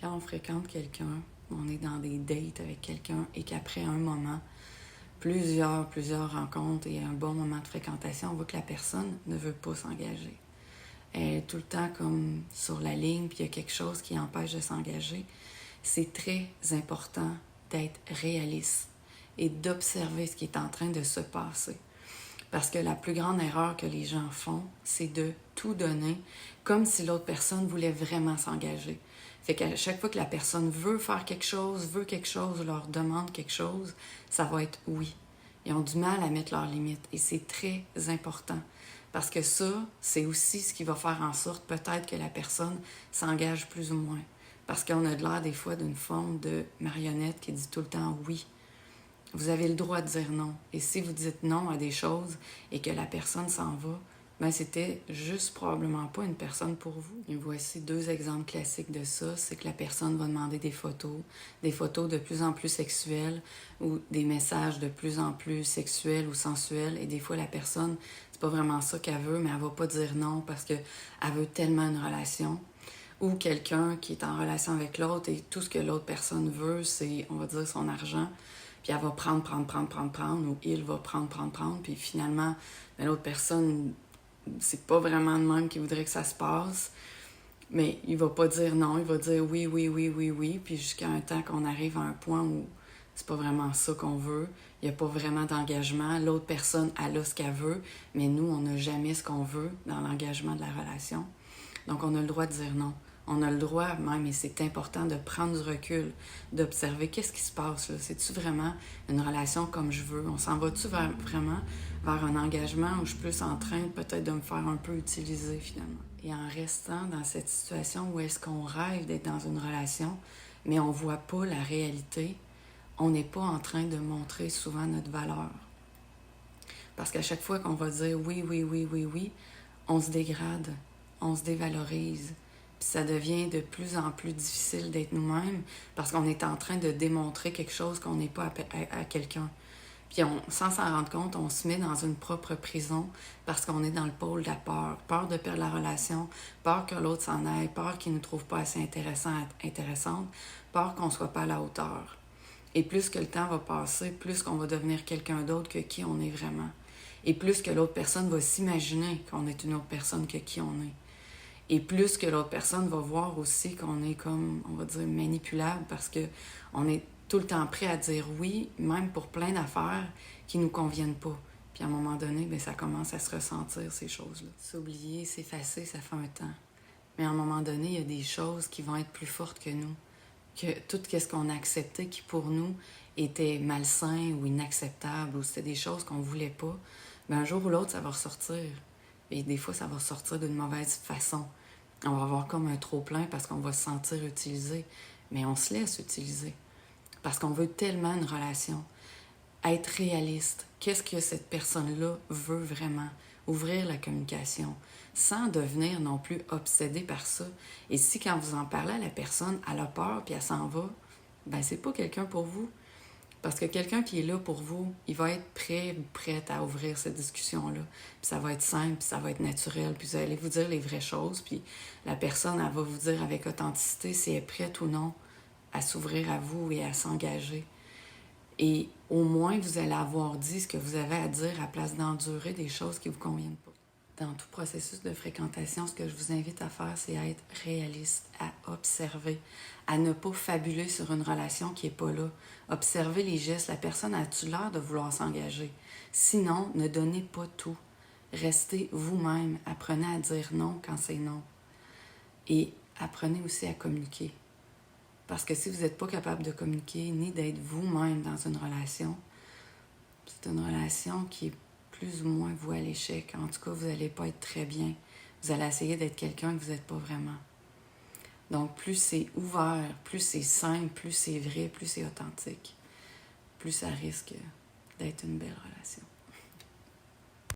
Quand on fréquente quelqu'un, on est dans des dates avec quelqu'un et qu'après un moment, plusieurs rencontres et un bon moment de fréquentation, on voit que la personne ne veut pas s'engager. Elle est tout le temps comme sur la ligne, puis il y a quelque chose qui empêche de s'engager. C'est très important d'être réaliste et d'observer ce qui est en train de se passer. Parce que la plus grande erreur que les gens font, c'est de tout donner comme si l'autre personne voulait vraiment s'engager. Fait qu'à chaque fois que la personne veut faire quelque chose, leur demande quelque chose, ça va être oui. Ils ont du mal à mettre leurs limites et c'est très important. Parce que ça, c'est aussi ce qui va faire en sorte peut-être que la personne s'engage plus ou moins. Parce qu'on a de l'air des fois d'une forme de marionnette qui dit tout le temps oui. Vous avez le droit de dire non. Et si vous dites non à des choses et que la personne s'en va, ben c'était juste probablement pas une personne pour vous. Et voici deux exemples classiques de ça. C'est que la personne va demander des photos de plus en plus sexuelles ou des messages de plus en plus sexuels ou sensuels. Et des fois, la personne, c'est pas vraiment ça qu'elle veut, mais elle va pas dire non parce qu'elle veut tellement une relation. Ou quelqu'un qui est en relation avec l'autre et tout ce que l'autre personne veut, c'est, on va dire, son argent. Puis elle va prendre, ou il va prendre, puis finalement, ben, l'autre personne, c'est pas vraiment de même qu'il voudrait que ça se passe, mais il va pas dire non, il va dire oui, puis jusqu'à un temps qu'on arrive à un point où c'est pas vraiment ça qu'on veut, il y a pas vraiment d'engagement, l'autre personne, elle a ce qu'elle veut, mais nous, on n'a jamais ce qu'on veut dans l'engagement de la relation. Donc, on a le droit de dire non. On a le droit même, et c'est important, de prendre du recul, d'observer qu'est-ce qui se passe là. C'est-tu vraiment une relation comme je veux? On s'en va-tu vraiment vers un engagement où je suis plus en train peut-être de me faire un peu utiliser finalement? Et en restant dans cette situation où est-ce qu'on rêve d'être dans une relation, mais on ne voit pas la réalité, on n'est pas en train de montrer souvent notre valeur. Parce qu'à chaque fois qu'on va dire oui, on se dégrade, on se dévalorise. Puis ça devient de plus en plus difficile d'être nous-mêmes parce qu'on est en train de démontrer quelque chose qu'on n'est pas à quelqu'un. Puis sans s'en rendre compte, on se met dans une propre prison parce qu'on est dans le pôle de la peur. Peur de perdre la relation, peur que l'autre s'en aille, peur qu'il ne nous trouve pas assez intéressante, peur qu'on ne soit pas à la hauteur. Et plus que le temps va passer, plus qu'on va devenir quelqu'un d'autre que qui on est vraiment. Et plus que l'autre personne va s'imaginer qu'on est une autre personne que qui on est. Et plus que l'autre personne va voir aussi qu'on est comme, on va dire, manipulable parce qu'on est tout le temps prêt à dire oui, même pour plein d'affaires qui ne nous conviennent pas. Puis à un moment donné, bien, ça commence à se ressentir, ces choses-là. S'oublier, s'effacer, ça fait un temps. Mais à un moment donné, il y a des choses qui vont être plus fortes que nous. Que tout ce qu'on a accepté qui, pour nous, était malsain ou inacceptable ou c'était des choses qu'on ne voulait pas, bien, un jour ou l'autre, ça va ressortir. Et des fois, ça va sortir d'une mauvaise façon. On va avoir comme un trop-plein parce qu'on va se sentir utilisé. Mais on se laisse utiliser. Parce qu'on veut tellement une relation. Être réaliste. Qu'est-ce que cette personne-là veut vraiment? Ouvrir la communication. Sans devenir non plus obsédé par ça. Et si quand vous en parlez à la personne, elle a peur puis elle s'en va, ben c'est pas quelqu'un pour vous. Parce que quelqu'un qui est là pour vous, il va être prêt ou prête à ouvrir cette discussion-là. Puis ça va être simple, puis ça va être naturel, puis vous allez vous dire les vraies choses, puis la personne, elle va vous dire avec authenticité si elle est prête ou non à s'ouvrir à vous et à s'engager. Et au moins, vous allez avoir dit ce que vous avez à dire à place d'endurer des choses qui ne vous conviennent pas. Dans tout processus de fréquentation, ce que je vous invite à faire, c'est à être réaliste, à observer, à ne pas fabuler sur une relation qui n'est pas là. Observez les gestes. La personne a-tu l'air de vouloir s'engager? Sinon, ne donnez pas tout. Restez vous-même. Apprenez à dire non quand c'est non. Et apprenez aussi à communiquer. Parce que si vous n'êtes pas capable de communiquer ni d'être vous-même dans une relation, c'est une relation qui est plus ou moins vouée à l'échec. En tout cas, vous n'allez pas être très bien. Vous allez essayer d'être quelqu'un que vous n'êtes pas vraiment. Donc, plus c'est ouvert, plus c'est simple, plus c'est vrai, plus c'est authentique, plus ça risque d'être une belle relation.